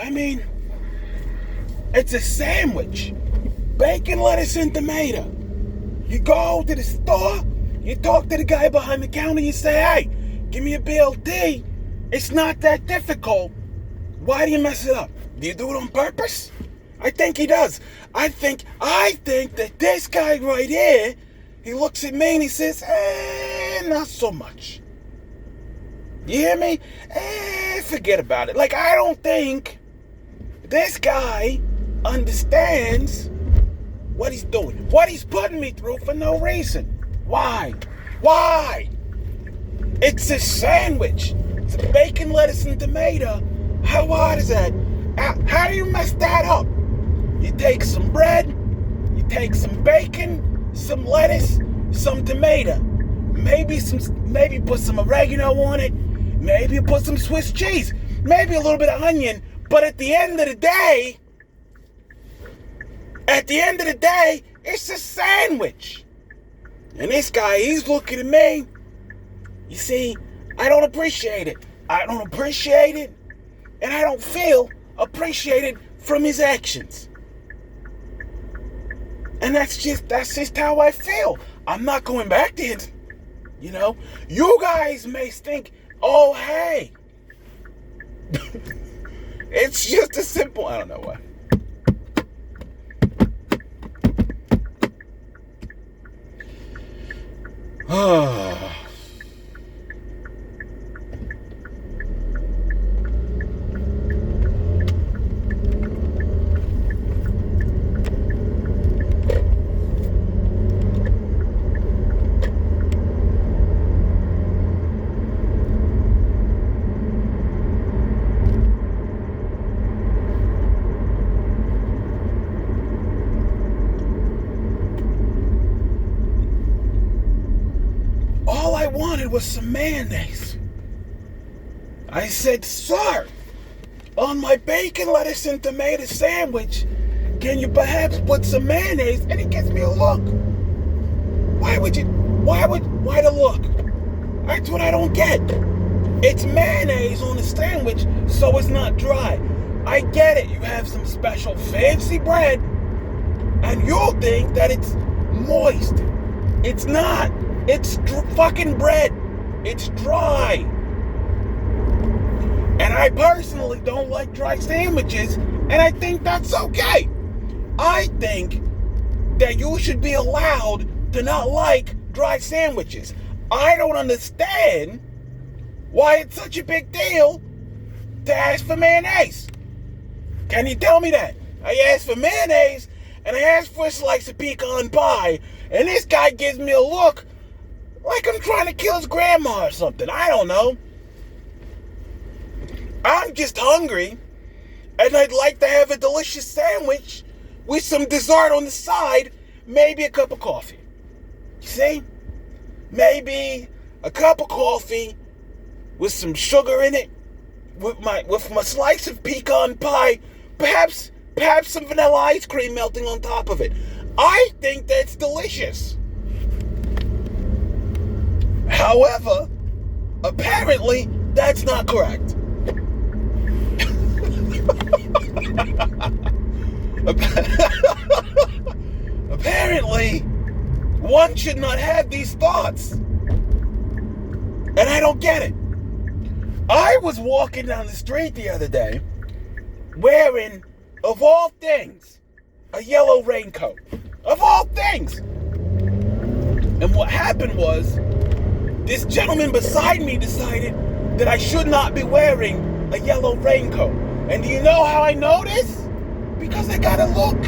I mean, it's a sandwich. Bacon, lettuce, and tomato. You go to the store, you talk to the guy behind the counter, you say, hey, give me a BLT. It's not that difficult. Why do you mess it up? Do you do it on purpose? I think he does. I think that this guy right here, he looks at me and he says, not so much. You hear me? Forget about it. Like, I don't think this guy understands what he's doing. What he's putting me through for no reason. Why? It's a sandwich. It's a bacon, lettuce, and tomato. How hard is that? How do you mess that up? You take some bread, you take some bacon, some lettuce, some tomato. Maybe put some oregano on it. Maybe you put some Swiss cheese. Maybe a little bit of onion. But at the end of the day, it's a sandwich. And this guy, he's looking at me. You see, I don't appreciate it. And I don't feel appreciated from his actions. And that's just how I feel. I'm not going back to it. You know, you guys may think, oh, hey, it's just a simple, I don't know what. All I wanted was some mayonnaise. I said, sir, on my bacon, lettuce, and tomato sandwich, can you perhaps put some mayonnaise? And he gives me a look. Why the look? That's what I don't get. It's mayonnaise on the sandwich, so it's not dry. I get it. You have some special fancy bread, and you'll think that it's moist. It's not. It's fucking bread. It's dry. And I personally don't like dry sandwiches, and I think that's okay. I think that you should be allowed to not like dry sandwiches. I don't understand why it's such a big deal to ask for mayonnaise. Can you tell me that? I asked for mayonnaise, and I asked for a slice of pecan pie, and this guy gives me a look like I'm trying to kill his grandma or something. I don't know. I'm just hungry, and I'd like to have a delicious sandwich with some dessert on the side, maybe a cup of coffee. You see? Maybe a cup of coffee with some sugar in it, with my slice of pecan pie, perhaps some vanilla ice cream melting on top of it. I think that's delicious. However, apparently, that's not correct. Apparently, one should not have these thoughts. And I don't get it. I was walking down the street the other day wearing, of all things, a yellow raincoat. Of all things. And what happened was, this gentleman beside me decided that I should not be wearing a yellow raincoat. And do you know how I know this? Because I gotta look.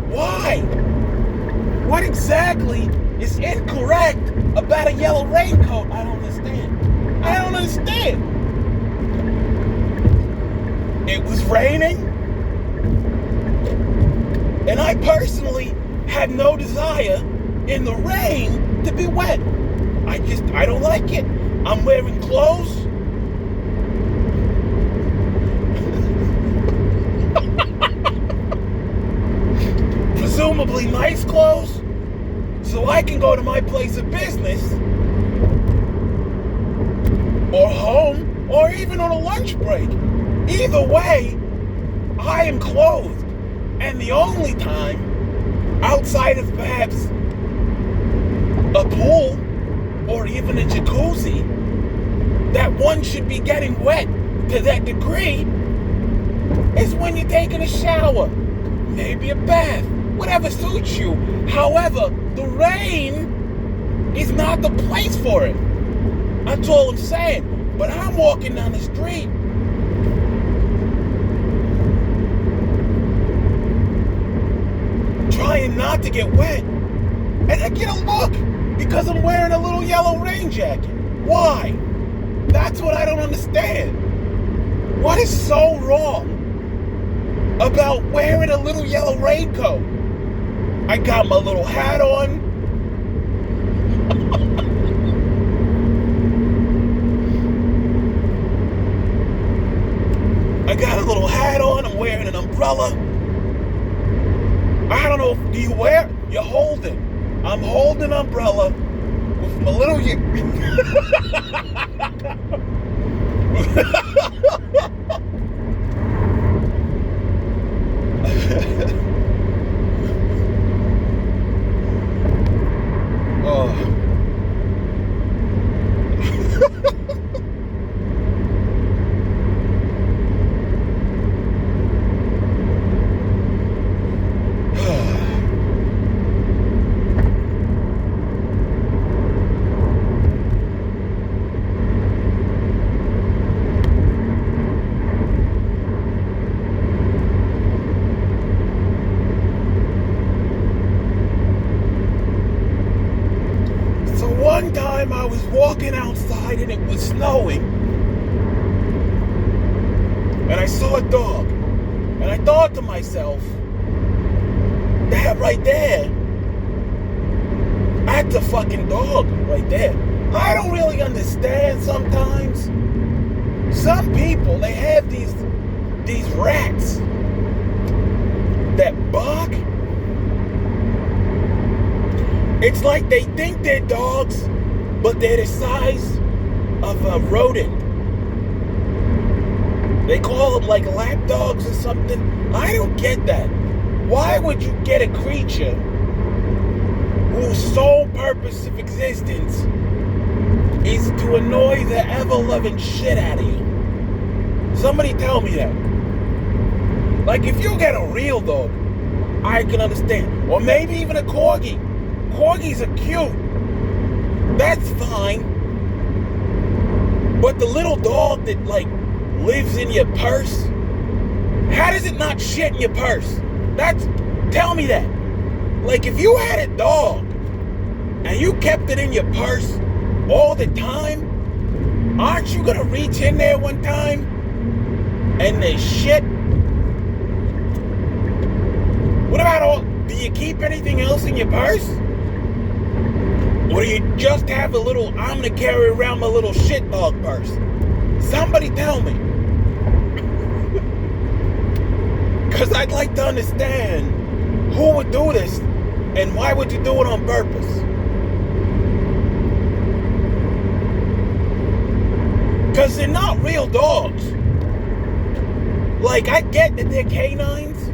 Why? What exactly is incorrect about a yellow raincoat? I don't understand. It was raining, and I personally had no desire in the rain to be wet. I don't like it. I'm wearing clothes. Presumably nice clothes, so I can go to my place of business or home or even on a lunch break. Either way, I am clothed. And the only time, outside of perhaps a pool or even a jacuzzi, that one should be getting wet to that degree is when you're taking a shower, maybe a bath, whatever suits you. However, the rain is not the place for it. That's all I'm saying. But I'm walking down the street, trying not to get wet, and I get a look because I'm wearing a little yellow rain jacket. Why? That's what I don't understand. What is so wrong about wearing a little yellow raincoat? I got my little hat on. I got a little hat on. I'm wearing an umbrella. I don't know. Do you wear? You're holding. I'm holding an umbrella with my little. Oh. One time I was walking outside and it was snowing, and I saw a dog, and I thought to myself, that right there, that's a fucking dog right there. I don't really understand sometimes. Some people, they have these rats that bark. It's like they think they're dogs, but they're the size of a rodent. They call them like lap dogs or something. I don't get that. Why would you get a creature whose sole purpose of existence is to annoy the ever-loving shit out of you? Somebody tell me that. Like, if you get a real dog, I can understand. Or maybe even a corgi. Corgis are cute. That's fine. But the little dog that, like, lives in your purse, how does it not shit in your purse? Tell me that. Like, if you had a dog and you kept it in your purse all the time, aren't you gonna reach in there one time and there's shit? What about do you keep anything else in your purse? Or do you just have a little, I'm gonna carry around my little shit dog purse? Somebody tell me. Because I'd like to understand who would do this and why would you do it on purpose? Because they're not real dogs. Like, I get that they're canines.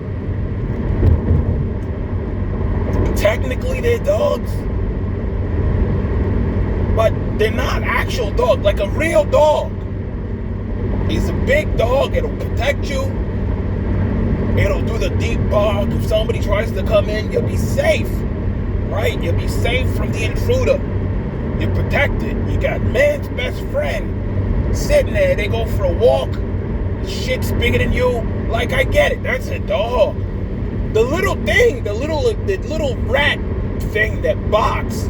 Technically, they're dogs. But they're not actual dogs. Like a real dog is a big dog. It'll protect you. It'll do the deep bark. If somebody tries to come in, you'll be safe. Right? You'll be safe from the intruder. You're protected. You got man's best friend sitting there. They go for a walk. The shit's bigger than you. Like, I get it. That's a dog. The little thing, the little rat thing that barks,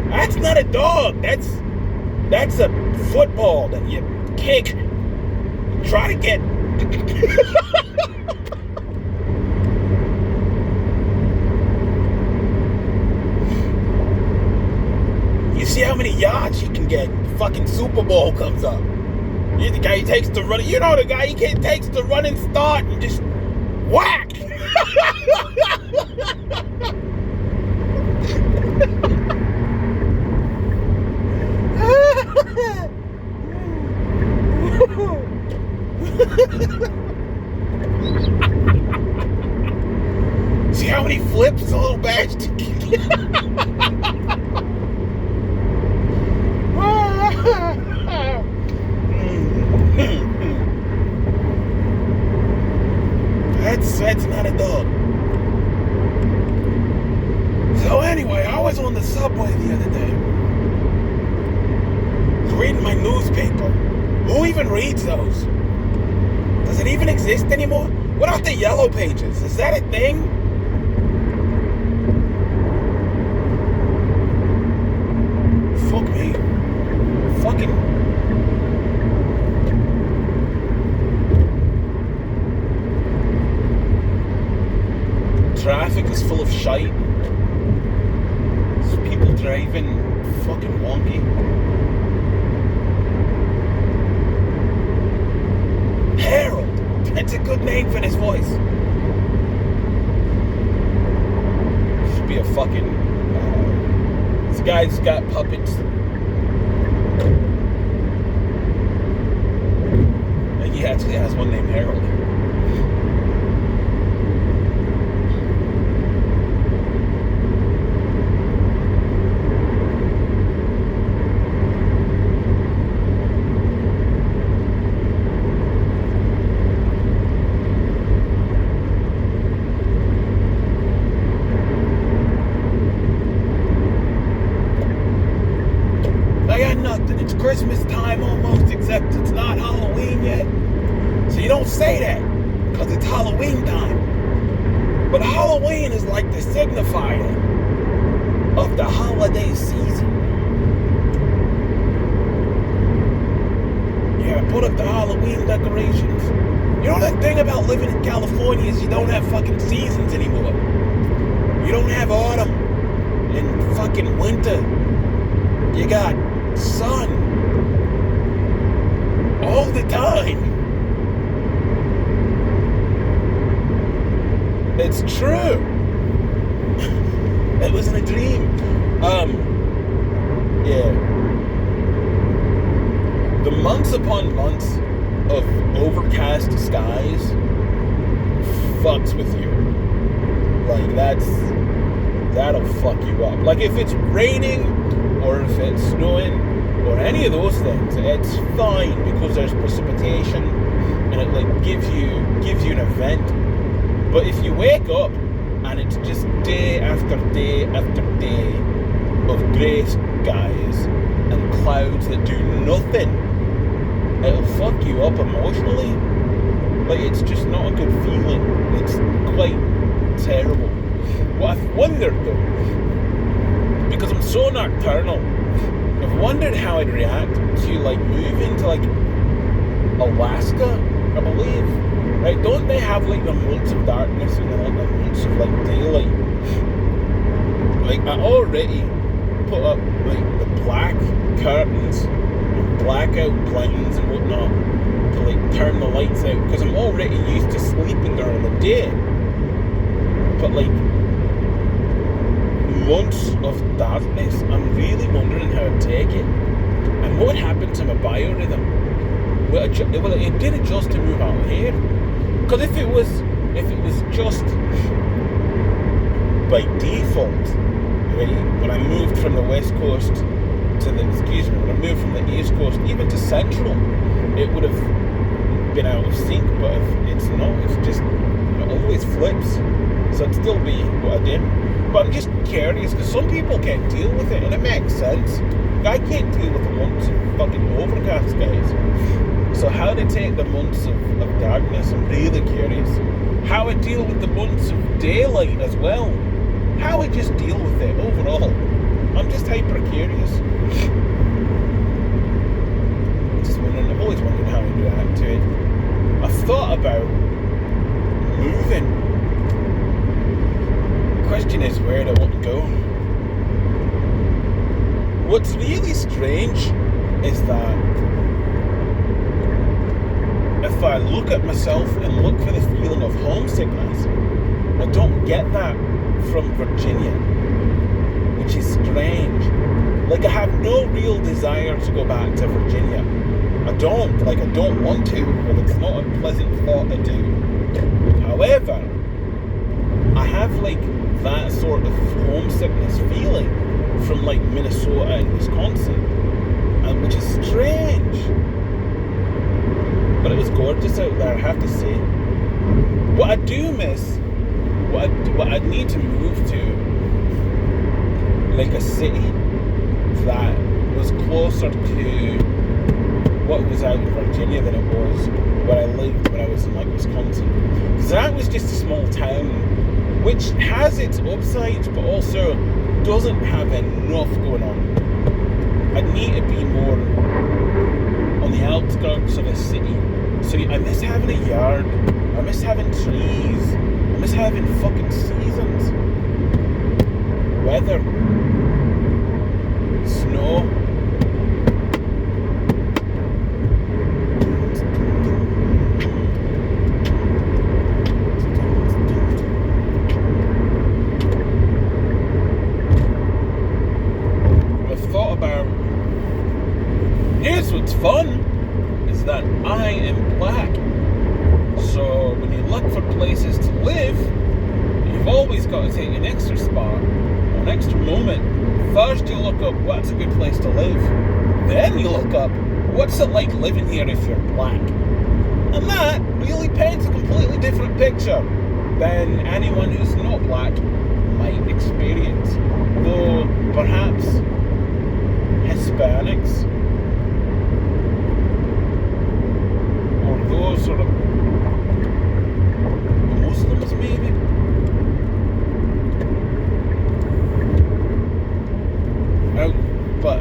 that's not a dog. That's a football that you kick. You try to get. You see how many yards you can get? Fucking Super Bowl comes up. You're the guy who takes the run. You know the guy he takes the running start and just whack. That's not a dog. So anyway, I was on the subway the other day, reading my newspaper. Who even reads those? Does it even exist anymore? What about the yellow pages? Is that a thing? Fuck me. Fucking... Traffic is full of shite. There's people driving fucking wonky. Harold. That's a good name for this voice. Should be a fucking... this guy's got puppets. He actually has one named Harold. I got nothing. It's Christmas time almost, except it's not Halloween yet. So you don't say that, because it's Halloween time. But Halloween is like the signifier of the holiday season. Yeah, put up the Halloween decorations. You know the thing about living in California is you don't have fucking seasons anymore. You don't have autumn and fucking winter. You got sun all the time. It's true. It wasn't a dream. Yeah. The months upon months of overcast skies fucks with you. Like, that'll fuck you up. Like, if it's raining or if it's snowing or any of those things, it's fine because there's precipitation and it like gives you an event. But if you wake up and it's just day after day after day of grey skies and clouds that do nothing, it'll fuck you up emotionally. Like, it's just not a good feeling. It's quite terrible. What I've wondered though, because I'm so nocturnal, I've wondered how I'd react to like moving to like Alaska, I believe. Right? Don't they have like the months of darkness and then like the months of like daylight? Like, I already put up like the black curtains and blackout blinds and whatnot to like turn the lights out because I'm already used to sleeping during the day. But like months of darkness, I'm really wondering how I'd take it and what happened to my biorhythm. Well, it did adjust to move out here. Because if it was just by default, right, when I moved from the west coast to when I moved from the east coast even to central, it would have been out of sync. But if it's not, it's just, it always flips. So it'd still be what I did. But I'm just curious because some people can't deal with it, and it makes sense. I can't deal with the months of fucking overcast skies. So how to take the months of darkness, I'm really curious. How I deal with the months of daylight as well. How I just deal with it overall. I'm just hyper curious. I've always wondered how I'd react to it. I've thought about moving. The question is, where do I want to go? What's really strange is that if I look at myself and look for the feeling of homesickness, I don't get that from Virginia, which is strange. Like, I have no real desire to go back to Virginia. I don't want to, but it's not a pleasant thought to do. However, I have like that sort of homesickness feeling from like Minnesota and Wisconsin, which is strange. But it was gorgeous out there, I have to say. What I do miss, what I need to move to, like a city that was closer to what was out in Virginia than it was where I lived when I was in like Wisconsin. Because that was just a small town, which has its upsides, but also doesn't have enough going on. I need to be more on the outskirts of a city. So I miss having a yard, I miss having trees, I miss having fucking seasons, weather, snow. Here's what's fun, is that I am black. So when you look for places to live, you've always got to take an extra spot, an extra moment. First you look up what's a good place to live. Then you look up what's it like living here if you're black. And that really paints a completely different picture than anyone who's not black might experience. Though perhaps Hispanics, those sort of Muslims maybe. But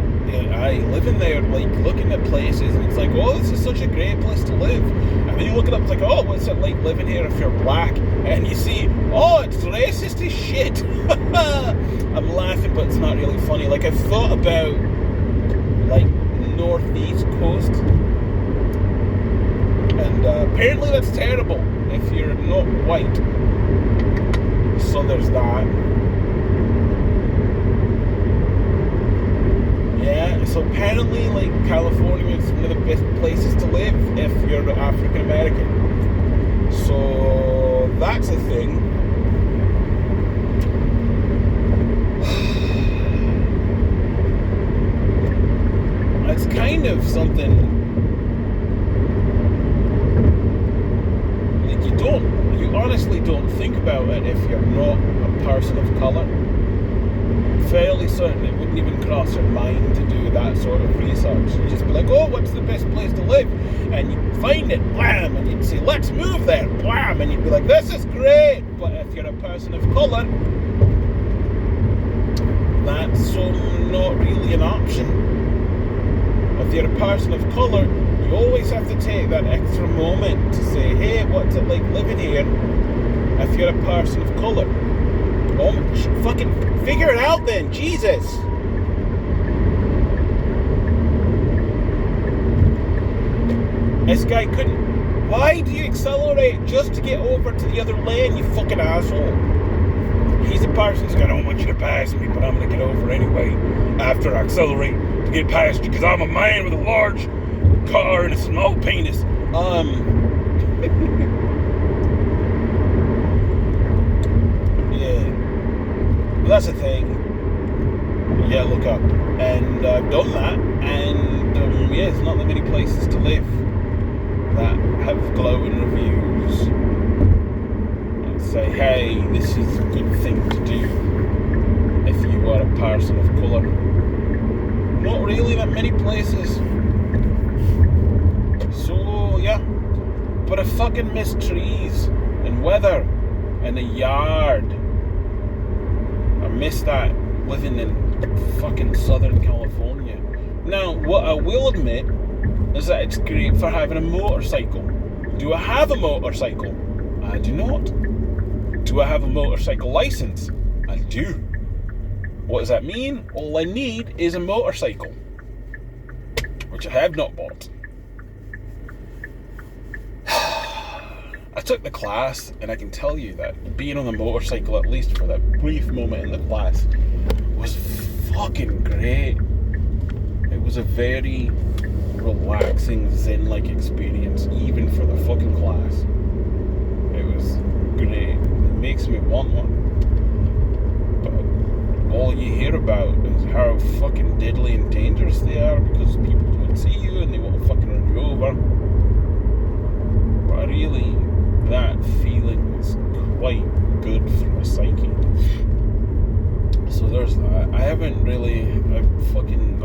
I live in there, like looking at places, and it's like, oh, this is such a great place to live. And then you look it up, it's like, oh, what's it like living here if you're black? And you see, oh, it's racist as shit. I'm laughing, but it's not really funny. Like, I've thought about like northeast coast. And apparently that's terrible if you're not white. So there's that. Yeah, so apparently like California is one of the best places to live if you're African American. So that's a thing. It's kind of something. You honestly don't think about it if you're not a person of colour. Fairly certain it wouldn't even cross your mind to do that sort of research. You'd just be like, oh, what's the best place to live? And you'd find it, blam, and you'd say, let's move there, blam, and you'd be like, this is great. But if you're a person of colour, that's not really an option. If you're a person of colour, you always have to take that extra moment to say, hey, what's it like living here if you're a person of colour? Oh, fucking figure it out then, Jesus! This guy couldn't... Why do you accelerate just to get over to the other lane, you fucking asshole? He's a person who's going, I don't want you to pass me, but I'm going to get over anyway after I accelerate to get past you, because I'm a man with a large car and a small penis. Yeah. But that's the thing. Yeah, look up. And I've done that, and yeah, there's not that many places to live that have glowing reviews and say, hey, this is a good thing to do if you are a person of colour. Not really that many places. So, yeah. But I fucking miss trees and weather and a yard. I miss that living in fucking Southern California. Now, what I will admit is that it's great for having a motorcycle. Do I have a motorcycle? I do not. Do I have a motorcycle license? I do. What does that mean? All I need is a motorcycle, which I have not bought. I took the class, and I can tell you that being on the motorcycle, at least for that brief moment in the class, was fucking great. It was a very relaxing, zen-like experience, even for the fucking class. It was great. It makes me want one. But all you hear about is how fucking deadly and dangerous they are because people don't see you and they want to fucking run you over. But really, that feeling is quite good for my psyche. So there's that. I haven't really, fucking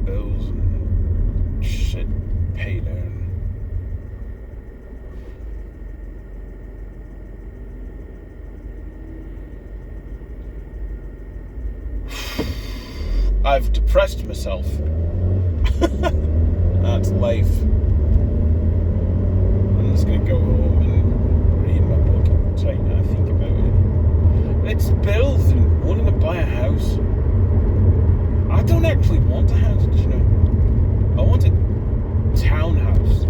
bills and shit paid down. I've depressed myself. That's life. I'm just gonna go home and read my book and try not to think about it. It's bills and wanting to buy a house. I don't actually want a house, you know. I want a townhouse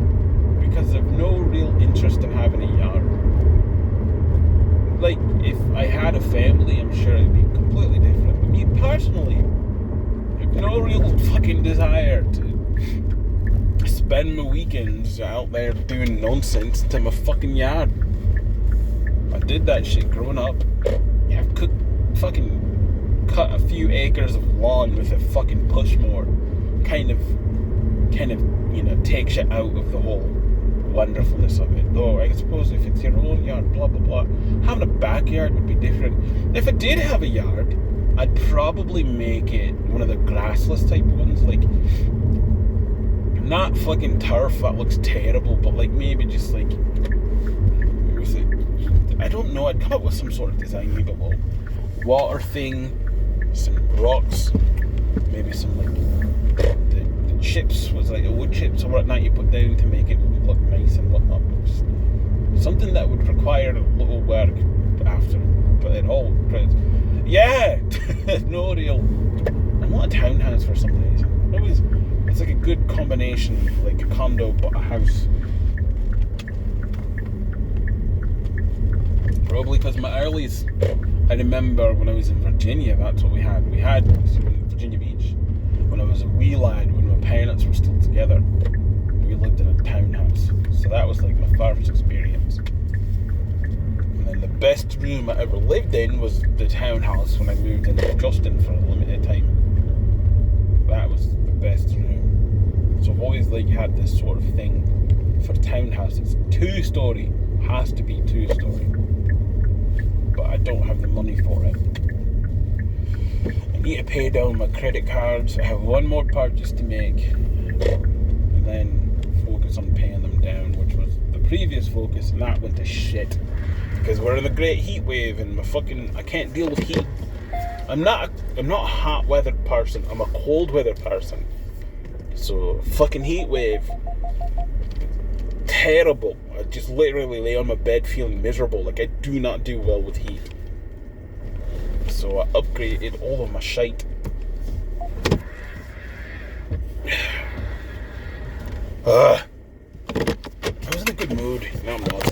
because I've no real interest in having a yard. Like, if I had a family, I'm sure it'd be completely different. But me personally, I have no real fucking desire to spend my weekends out there doing nonsense to my fucking yard. I did that shit growing up. Yeah, I've fucking cut a few acres of lawn with a fucking push mower. Kind of, you know, takes you out of the whole wonderfulness of it. Though I suppose if it's your own yard, blah blah blah, having a backyard would be different. If I did have a yard, I'd probably make it one of the grassless type ones, like not fucking turf that looks terrible, but like maybe just like, I don't know, I'd come up with some sort of design, maybe a little water thing, some rocks, maybe some like the chips was like a wood chips or whatnot you put down to make it look nice and whatnot. Just something that would require a little work after, but it all, yeah, no real. I want a townhouse for some reason. It's like a good combination, like a condo but a house. Probably because my earliest, I remember when I was in Virginia, that's what we had. We had in Virginia Beach when I was a wee lad, when my parents were still together. We lived in a townhouse, so that was like my first experience. And then the best room I ever lived in was the townhouse when I moved into Justin for a limited time. That was the best room. So I've always like had this sort of thing for townhouses. 2-story, has to be 2-story. But I don't have the money for it. I need to pay down my credit cards. I have one more purchase to make, and then focus on paying them down, which was the previous focus, and that went to shit because we're in a great heat wave, and I can't deal with heat. I'm not a hot weather person. I'm a cold weather person. So fucking heat wave, terrible. I just literally lay on my bed feeling miserable. Like I do not do well with heat. So I upgraded all of my shite. I was in a good mood. Now I'm not.